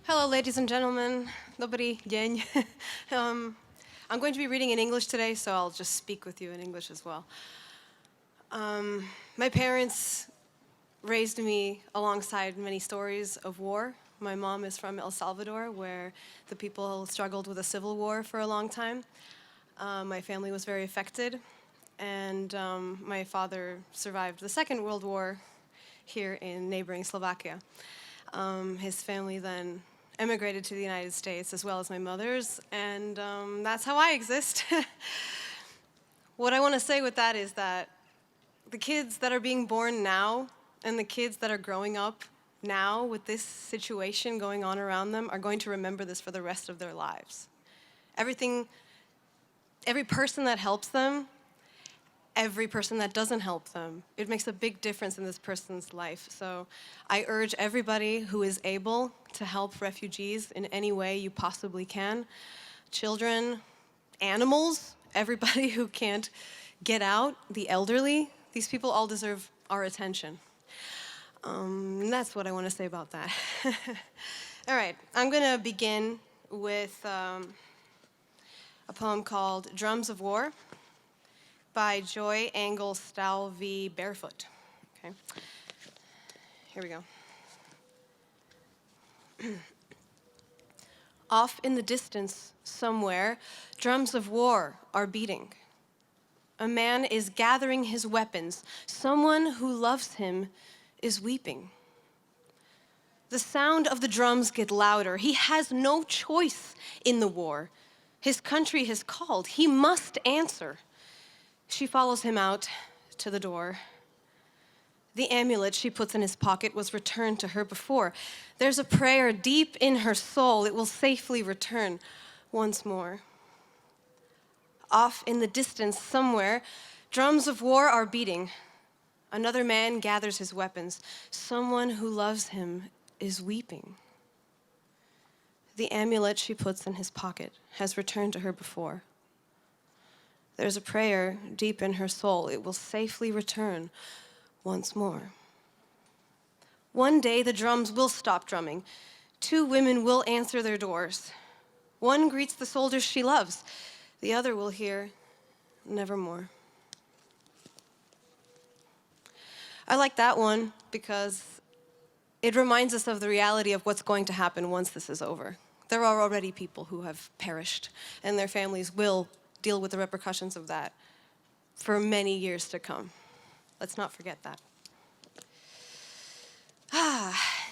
Hello, ladies and gentlemen. Dobrý deň. I'm going to be reading in English today, so I'll just speak with you in English as well. My parents raised me alongside many stories of war. My mom is from El Salvador, where the people struggled with a civil war for a long time. My family was very affected, and my father survived the Second World War here in neighboring Slovakia. His family then emigrated to the United States, as well as my mother's, and that's how I exist. What I want to say with that is that the kids that are being born now and the kids that are growing up now with this situation going on around them are going to remember this for the rest of their lives. Every person that helps them, every person that doesn't help them, it makes a big difference in this person's life. So I urge everybody who is able to help refugees in any way you possibly can. Children, animals, everybody who can't get out, the elderly, these people all deserve our attention. And that's what I want to say about that. All right, I'm going to begin with a poem called Drums of War by Joy Angle Stalvey Barefoot. Okay, here we go. Off in the distance, somewhere, drums of war are beating. A man is gathering his weapons. Someone who loves him is weeping. The sound of the drums get louder. He has no choice in the war. His country has called. He must answer. She follows him out to the door. The amulet she puts in his pocket was returned to her before. There's a prayer deep in her soul. It will safely return once more. Off in the distance somewhere, drums of war are beating. Another man gathers his weapons. Someone who loves him is weeping. The amulet she puts in his pocket has returned to her before. There's a prayer deep in her soul. It will safely return once more. One day the drums will stop drumming. Two women will answer their doors. One greets the soldiers she loves. The other will hear, nevermore. I like that one because it reminds us of the reality of what's going to happen once this is over. There are already people who have perished, and their families will deal with the repercussions of that for many years to come. Let's not forget that.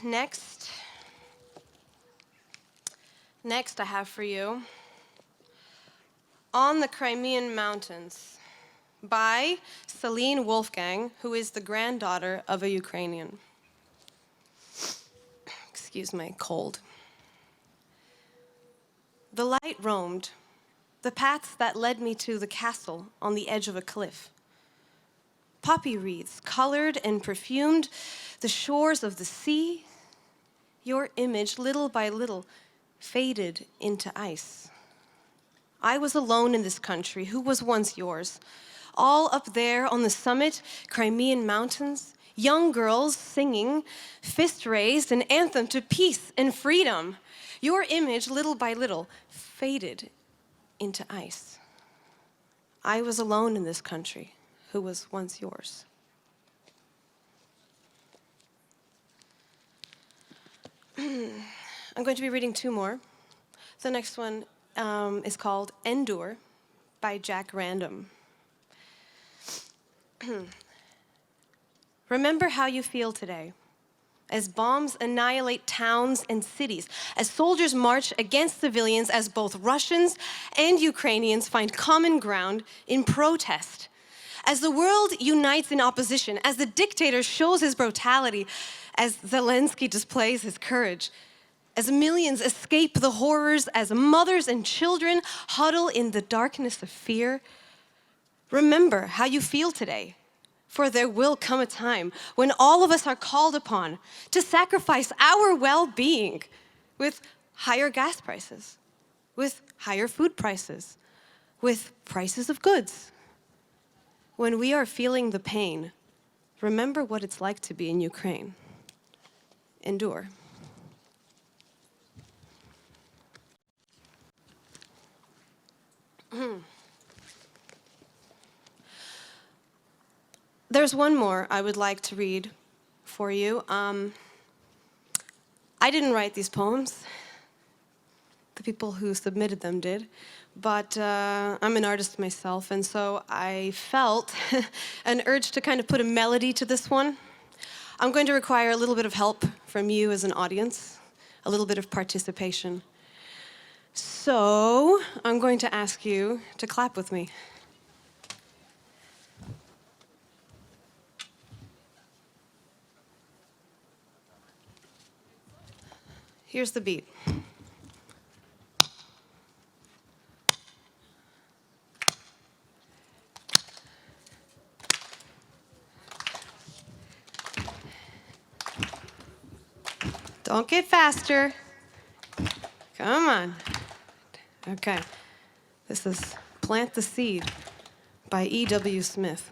Next I have for you On the Crimean Mountains by Celine Wolfgang, who is the granddaughter of a Ukrainian. Excuse my cold. The light roamed the paths that led me to the castle on the edge of a cliff. Poppy wreaths colored and perfumed the shores of the sea. Your image, little by little, faded into ice. I was alone in this country, who was once yours. All up there on the summit, Crimean mountains, young girls singing, fist raised, an anthem to peace and freedom. Your image, little by little, faded into ice. I was alone in this country, who was once yours. I'm going to be reading two more. The next one is called Endure by Jack Random. Remember how you feel today, as bombs annihilate towns and cities, as soldiers march against civilians, as both Russians and Ukrainians find common ground in protest, as the world unites in opposition, as the dictator shows his brutality, as Zelensky displays his courage, as millions escape the horrors, as mothers and children huddle in the darkness of fear. Remember how you feel today, for there will come a time when all of us are called upon to sacrifice our well-being with higher gas prices, with higher food prices, with prices of goods. When we are feeling the pain, remember what it's like to be in Ukraine. Endure. There's one more I would like to read for you. I didn't write these poems. The people who submitted them did. But I'm an artist myself, and so I felt an urge to kind of put a melody to this one. I'm going to require a little bit of help from you as an audience, a little bit of participation. So I'm going to ask you to clap with me. Here's the beat. Don't get faster. Come on. Okay. This is Plant the Seed by E.W. Smith.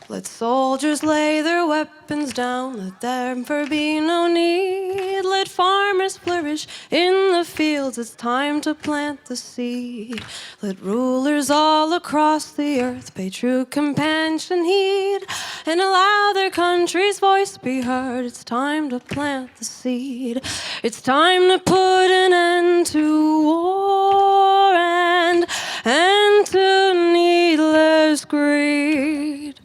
Let soldiers lay their weapons down, let there be no need. Let farmers flourish in the fields, it's time to plant the seed. Let rulers all across the earth pay true compassion heed, and allow their country's voice be heard. It's time to plant the seed. It's time to put an end to war and to needless greed.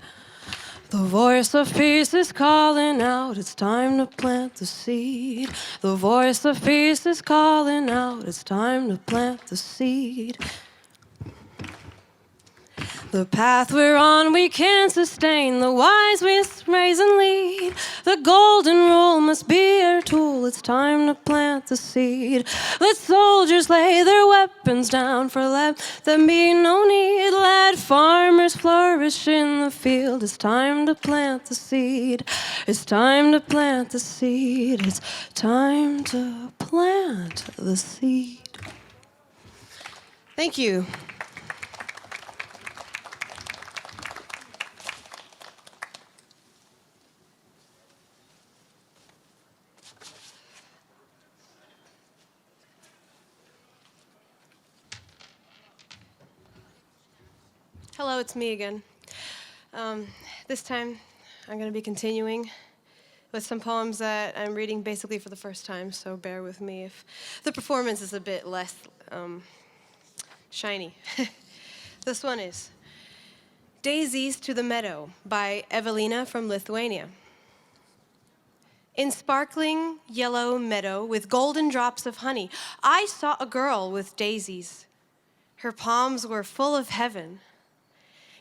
The voice of peace is calling out, it's time to plant the seed. The voice of peace is calling out, it's time to plant the seed. The path we're on we can't sustain, the wise we raise and lead. The golden rule must be our tool, it's time to plant the seed. Let soldiers lay their weapons down, for let them be no need. Let farmers flourish in the field, it's time to plant the seed. It's time to plant the seed, it's time to plant the seed. Thank you. Hello, it's me again. This time, I'm going to be continuing with some poems that I'm reading basically for the first time, so bear with me if the performance is a bit less shiny. This one is Daisies to the Meadow by Evelina from Lithuania. In sparkling yellow meadow with golden drops of honey, I saw a girl with daisies. Her palms were full of heaven.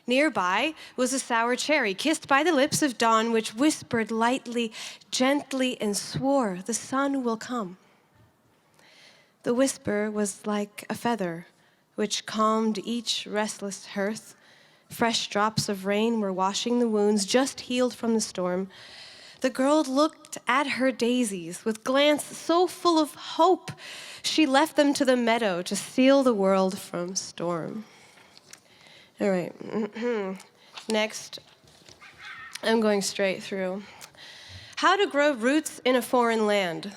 Nearby was a sour cherry, kissed by the lips of dawn, which whispered lightly, gently, and swore, the sun will come. The whisper was like a feather, which calmed each restless hearth. Fresh drops of rain were washing the wounds just healed from the storm. The girl looked at her daisies with glance so full of hope, she left them to the meadow to seal the world from storm. All right, next, I'm going straight through. How to Grow Roots in a Foreign Land.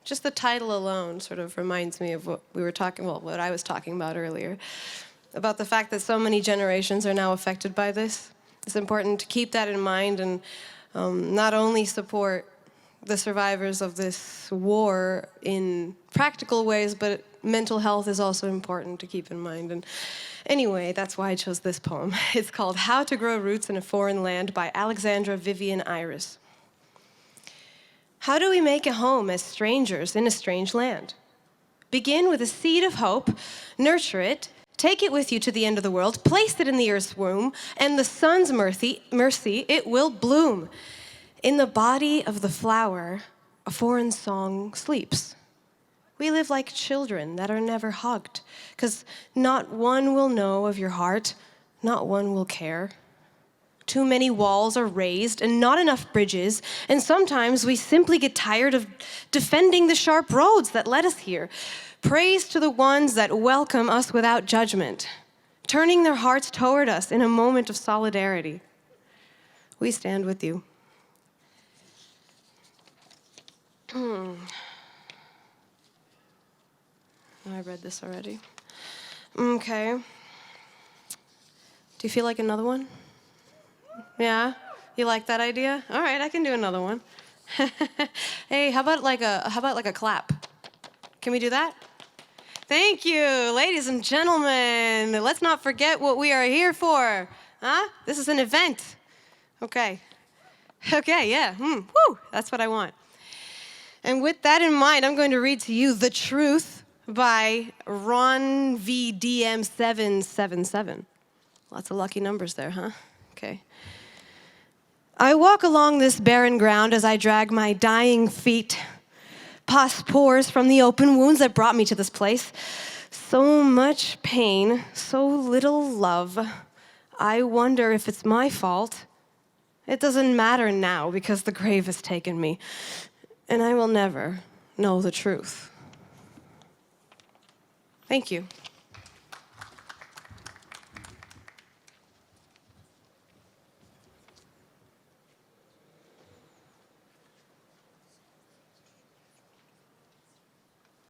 Just the title alone sort of reminds me of what I was talking about earlier, about the fact that so many generations are now affected by this. It's important to keep that in mind and not only support the survivors of this war in practical ways, but mental health is also important to keep in mind. And anyway, that's why I chose this poem. It's called How to Grow Roots in a Foreign Land by Alexandra Vivian Iris. How do we make a home as strangers in a strange land? Begin with a seed of hope, nurture it, take it with you to the end of the world, place it in the earth's womb, and the sun's mercy, it will bloom. In the body of the flower, a foreign song sleeps. We live like children that are never hugged, because not one will know of your heart, not one will care. Too many walls are raised and not enough bridges, and sometimes we simply get tired of defending the sharp roads that led us here. Praise to the ones that welcome us without judgment, turning their hearts toward us in a moment of solidarity. We stand with you. I read this already. Okay. Do you feel like another one? Yeah? You like that idea? All right, I can do another one. Hey, how about like a clap? Can we do that? Thank you, ladies and gentlemen. Let's not forget what we are here for. Huh? This is an event. Okay. Okay, yeah. Woo, that's what I want. And with that in mind, I'm going to read to you The Truth by Ron VDM777. Lots of lucky numbers there, huh? Okay. I walk along this barren ground as I drag my dying feet. Pus pours from the open wounds that brought me to this place. So much pain, so little love. I wonder if it's my fault. It doesn't matter now because the grave has taken me, and I will never know the truth. Thank you.